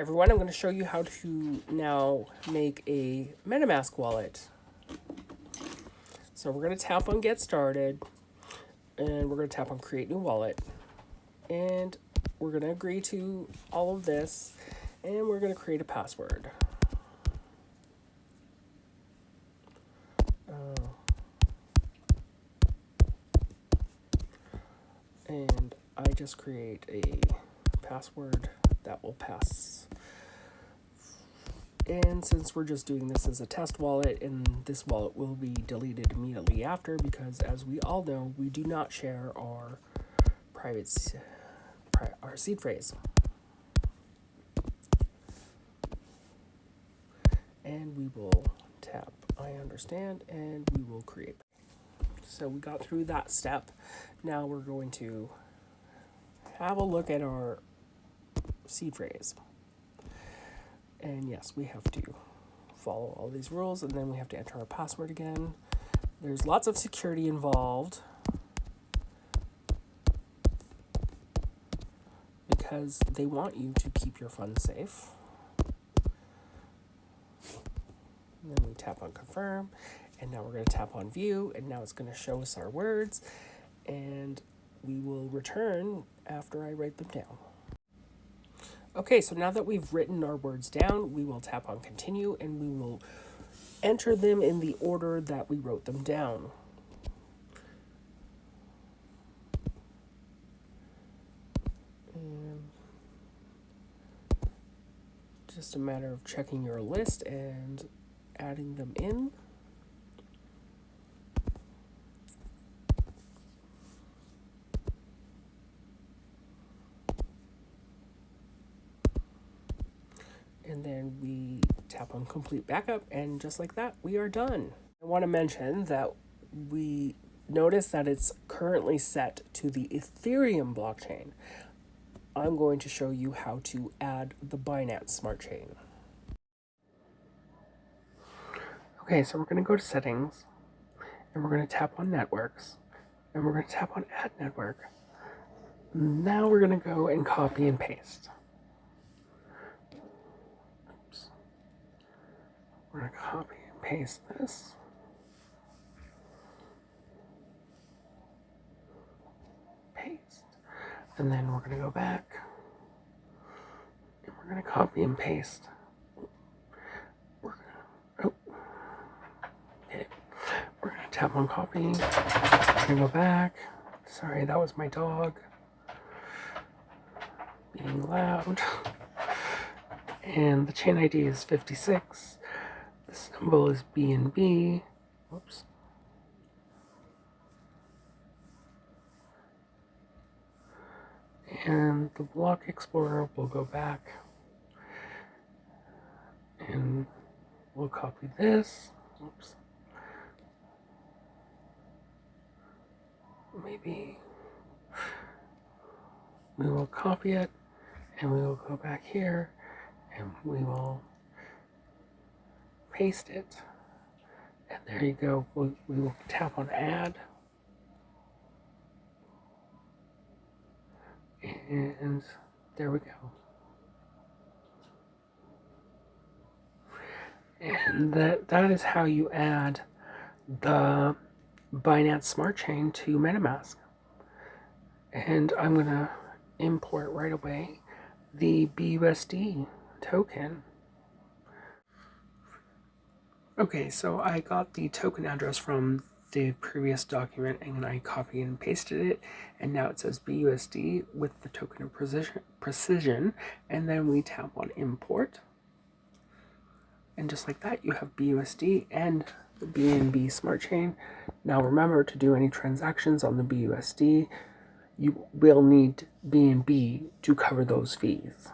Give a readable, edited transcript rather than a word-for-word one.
Everyone, I'm going to show you how to now make a MetaMask wallet. So we're going to tap on Get Started, and we're going to tap on Create New Wallet, and we're going to agree to all of this, and we're going to create a password. And I just create a password that will pass. And since we're just doing this as a test wallet, and this wallet will be deleted immediately after, because as we all know, we do not share our our seed phrase. And we will tap I understand, and we will create. So we got through that step. Now we're going to have a look at our seed phrase. And yes, we have to follow all these rules, and then we have to enter our password again. There's lots of security involved because they want you to keep your funds safe. And then we tap on confirm, and now we're going to tap on view, and now it's going to show us our words, and we will return after I write them down. Okay, so now that we've written our words down, we will tap on continue, and we will enter them in the order that we wrote them down. And just a matter of checking your list and adding them in. And then we tap on complete backup, and just like that, we are done. I want to mention that we notice that it's currently set to the Ethereum blockchain. I'm going to show you how to add the Binance Smartchain. Okay, so we're going to go to settings, and we're going to tap on networks, and we're going to tap on add network. Now we're going to go and copy and paste. We're going to copy and paste this. Paste. And then we're going to go back. And we're going to copy and paste. Okay. We're going to tap on copy. We're going to go back. Sorry, that was my dog being loud. And the chain ID is 56. The symbol is BNB. Whoops. And the block explorer will go back. And we'll copy this. Oops. Maybe we will copy it, and we will go back here, and we will paste it. And there you go. We will tap on add. And there we go. And that is how you add the Binance Smart Chain to MetaMask. And I'm going to import right away the BUSD token. Okay, so I got the token address from the previous document, and I copied and pasted it, and now it says BUSD with the token of precision, and then we tap on import. And just like that, you have BUSD and the BNB Smart Chain. Now remember, to do any transactions on the BUSD, you will need BNB to cover those fees.